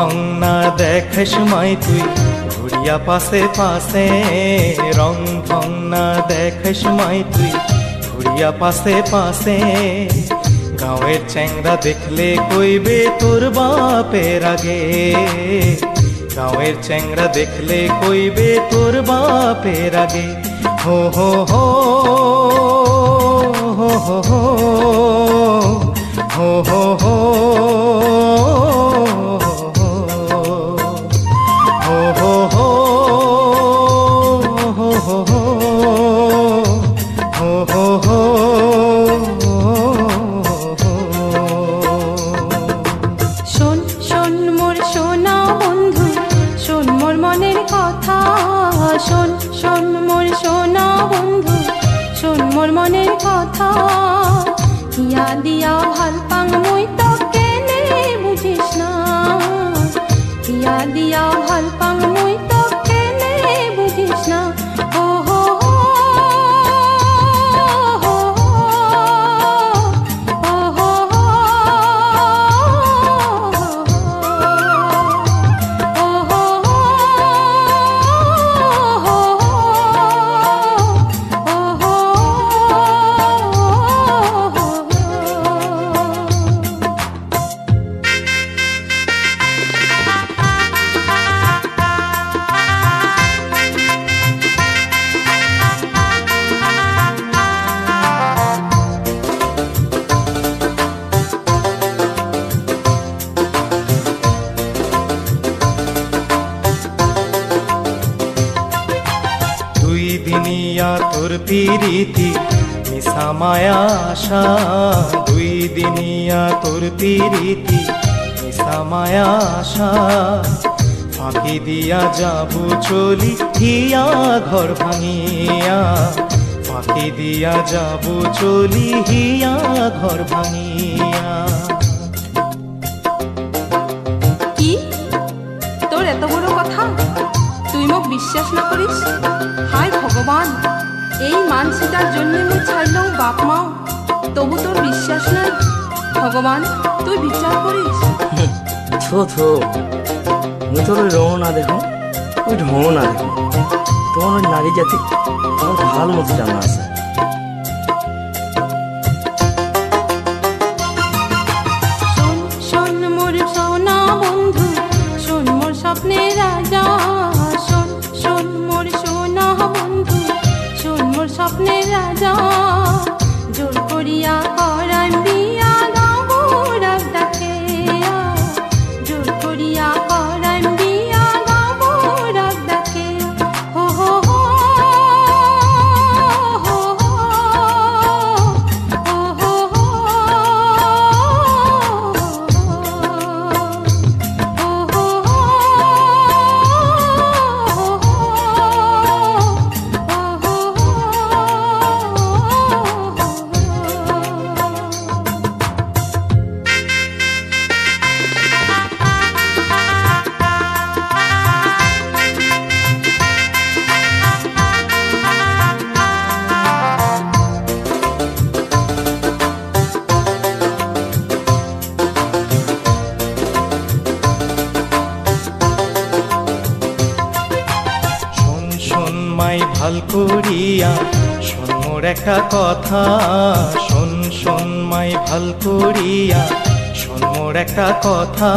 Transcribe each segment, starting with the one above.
ঢং না দেখাস মাই তুই ঘুরিয়া পাশে পাশে, রং ঢং না দেখাস মাই তুই ঘুরিয়া পাশে পাশে। গাঁয়ের চ্যাংরা দেখলে কইবে তোর বাপের আগে, গাঁয়ের চ্যাংরা দেখলে কইবে তোর বাপের আগে। হো হো হো হো হো হো হো হো মনের কথা হিয়া দিয়া ভাল পাং মুই তো কেনে বুঝিস না, হিয়া দিয়া ভাল পাং মুই তো কেনে বুঝিস না। ও হো হো ও হো তোর পিরিতি মিশা মায়া আশা, দুই দিনিয়া তোর পিরিতি মিশা মায়া আশা। ফাঁকি দিয়া যাবো চলি হিয়া ঘর ভাঙিয়া, ফাঁকি দিয়া যাবো চলি হিয়া ঘর ভাঙিয়া। কি তোর এত বড় কথা, তুই মোক বিশ্বাস না করিস? হায় ভগবান, এই মানসিটার জন্য মুই ছাড়লাম বাপ মাও, তবু তোর বিশ্বাস নাই। ভগবান তুই বিচার করিস। থো থো, মুই তোর রঙ না দেখো, ওই ঢঙ না দেখো, তোমার ওই নারী জাতি আমার ভালো মতো জানা আছে। শোন শোন মোর সোনা বন্ধু, শোন মোর স্বপ্নের রাজা, শোন শোন মোর সোনা বন্ধু, শোন মোর স্বপ্নের রাজা। জোর করিয়া করাম বিয়া গাবো রাগ ডাকে, জোর করিয়া করাম বিয়া গাবো রাগ ডাকে। হো হো হো হো হো হো ভাল করিয়া শোন মোর একটা কথা, শোন শোন মাই ভাল করিয়া শোন মোর একটা কথা।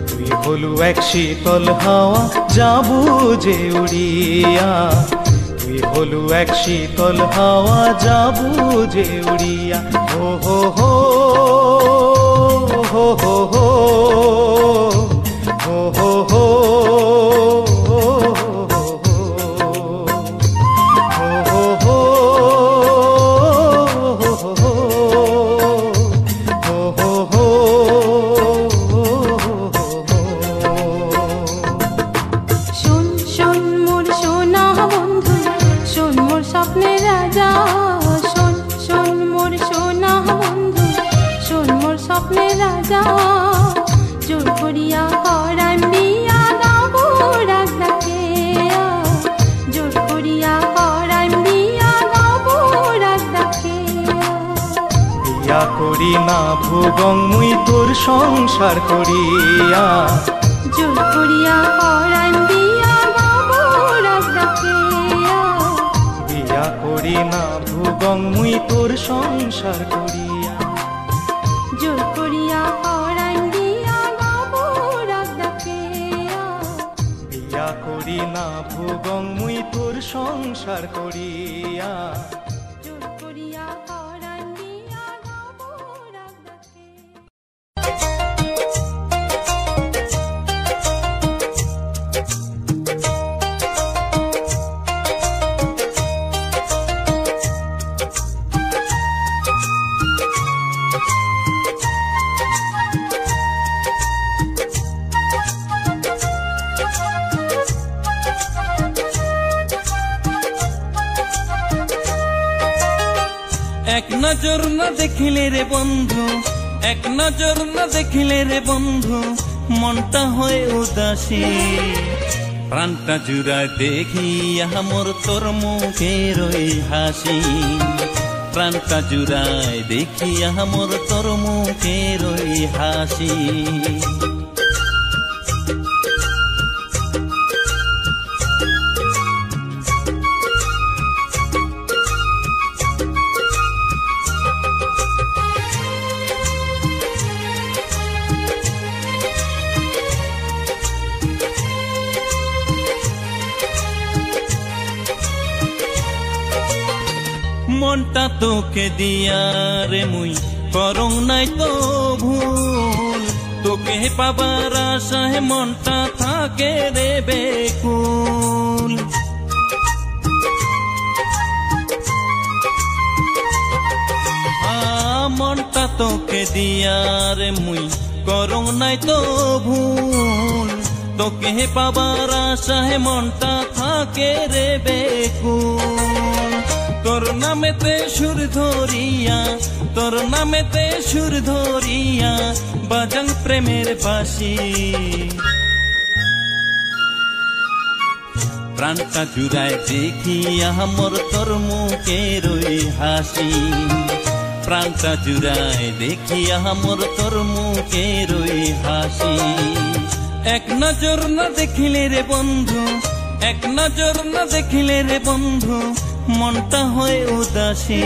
তুই হলু এক শীতল হাওয়া যাবো যে উড়িয়া, তুই হলু এক শীতল হাওয়া যাবো যে উড়িয়া। হো হো হো হো হো হো হো হো হো জোর করিয়া করাম বিয়া গাবো রাগ ডাকে, জোর করিয়া করাম বিয়া গাবো রাগ ডাকে। বিয়া করি না ভুগং মুই তোর সংসার করিয়া জোর করিয়া পরাণ দিয়া বাবু রাগ ডাকিয়া বিয়া করি না ভুগং মুই তোর সংসার করিয়া জোর করিয়া পরাণ দিয়া বাবু রাগ ডাকিয়া বিয়া করি না ভুগং মুই তোর সংসার করিয়া জোর করিয়া পরাণ দিয়া বাবু রাগ ডাকিয়া এক নজর না দেখিলে রে বন্ধু, এক নজর না দেখিলে রে বন্ধু, মনটা হয় উদাসী। প্রাণটা জুড়ায় দেখি মোর তোর মুখের ওই হাসি, প্রাণটা জুড়ায় দেখি মোর তোর মুখের ওই হাসি। মনটা তোকে দিয়া রে মুই করং নাই তো ভুল, তোকে পাবার আশায় মনটা থাকে রে বেকুল। মনটা তোকে দিয়া রে মুই করং নাই তো ভুল, তোকে পাবার আশায় মনটা থাকে রে বেকুল। তোর নামেতে সুর ধরিয়া, তোর নামেতে সুর ধরিয়া বাজাং প্রেমের বাঁশি। প্রাণটা জুড়ায় দেখি মোর তোর মুখের ওই হাসি, প্রাণটা জুড়ায় দেখি মোর তোর মুখের ওই হাসি। এক নজর না দেখিলে রে বন্ধু, এক নজর না দেখিলে রে বন্ধু, মনটা হয় উদাসী।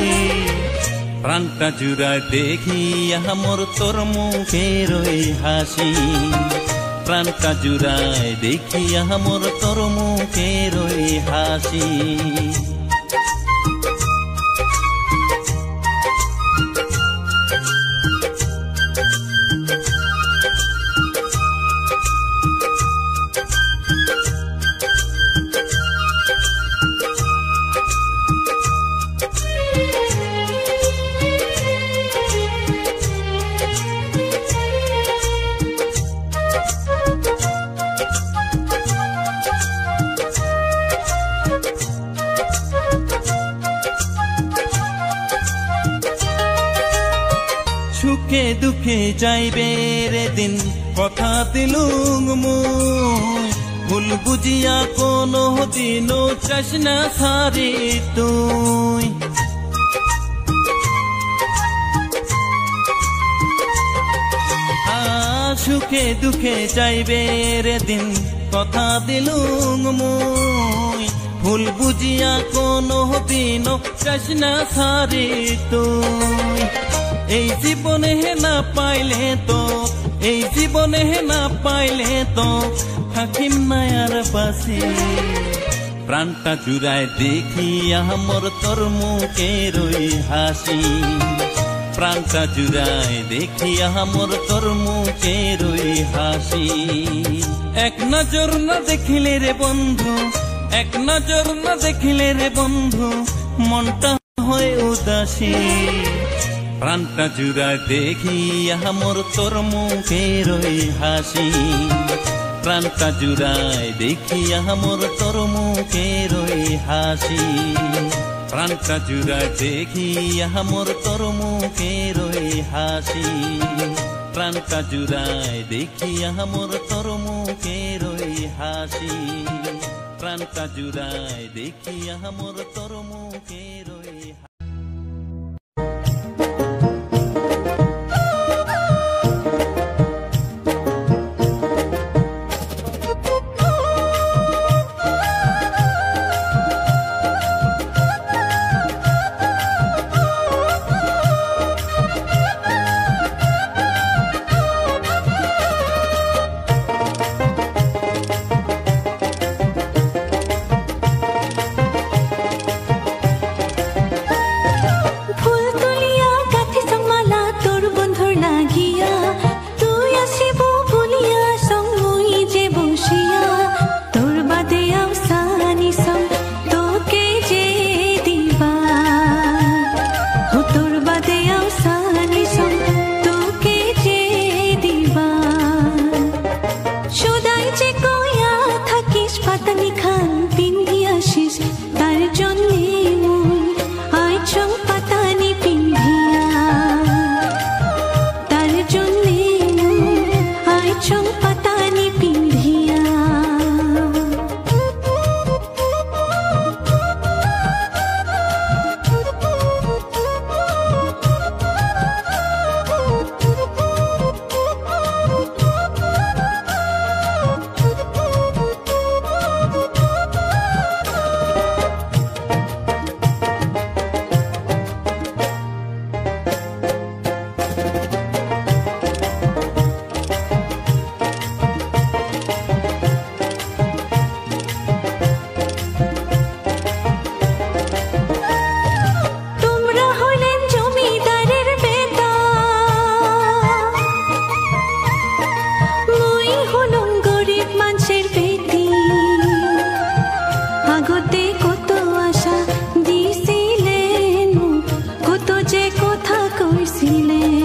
প্রাণটা জুড়ায় দেখি মোর তোর মুখের ওই হাসি, প্রাণটা জুড়ায় দেখি মোর তোর মুখের ওই হাসি। সুখে দুঃখে যাইবে রে দিন, কথা দিলুম মুই, ভুল বুঝিয়া কোনো দিনও চাস না সারি তুই। সুখে দুঃখে যাইবে রে দিন, কথা দিলুম মুই, ভুল বুঝিয়া কোনো দিনও চাস না সারি তুই। এই জীবনে না পাইলে তো, এই জীবনে না পাইলে তো থাকিম না আর বাসি। প্রাণটা জুড়ায় দেখি মোর তোর মুখের ওই হাসি, প্রাণটা জুড়ায় দেখি মোর তোর মুখের ওই হাসি। এক নজর না দেখিলে রে বন্ধু, এক নজর না দেখিলে রে বন্ধু, মনটা হয় উদাসী। প্রাণটা জুড়ায় দেখি মোর তোর মুখের ওই হাসি, প্রাণটা জুড়ায় দেখি মোর তোর মুখের ওই হাসি। প্রাণটা জুড়ায় দেখি মোর তোর মুখের ওই হাসি, প্রাণটা জুড়ায় দেখি মোর তোর মুখের ওই হাসি। প্রাণটা জুড়ায় দেখি মোর তোর মুখের ওই হাসি। দিলে